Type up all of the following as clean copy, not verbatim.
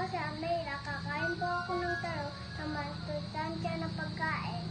si Amira. Kakain po ako ng taro na masustansya na pagkain.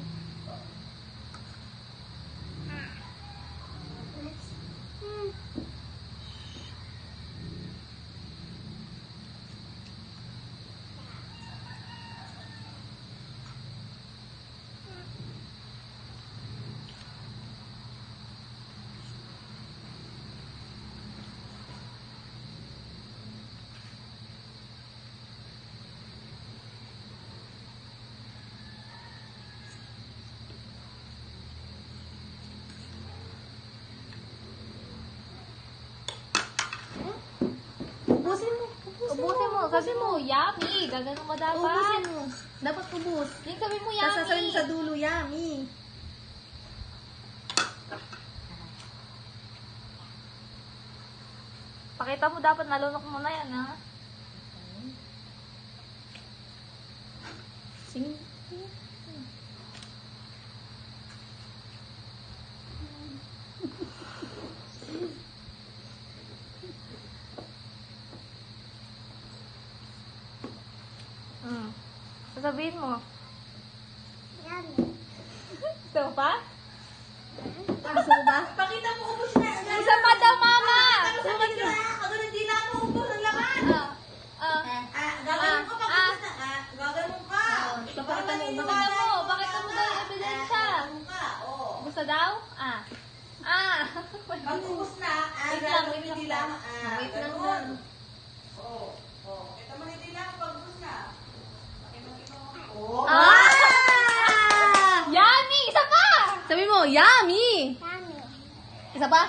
Ubusin mo. Sabi mo, yummy. Gagano mo dapat. Ubusin mo. Dapat ubus. Yung sabi mo, Tapos sasabihin yummy. mo sa dulo, yummy. Pakita mo dapat nalunok mo na yan, ha? Sing. Sasabihin mo. Yummy. Gusto mo pa? Gusto mo ba? Pakita mo, ubos na. Isa pa daw, mama! Ubos na. Agad hindi na mo ubos ang laman. Gagawin ko pag ubos na. Gagawin ka. Papakita mo, Pakita mo. Pakita mo daw yung ebidensya. Gagawin ka. Oo. Gusto daw? Pag ubos na, Wait lang, gagawin wait lang hindi po. lang. Wait lang ganun. lang. Oo. Oo. Kita mo hindi lang pag ubos na. Pakita mo. Oo. Ah! Yummy! Isa pa! Sabi mo, yummy! Yummy. Isa pa?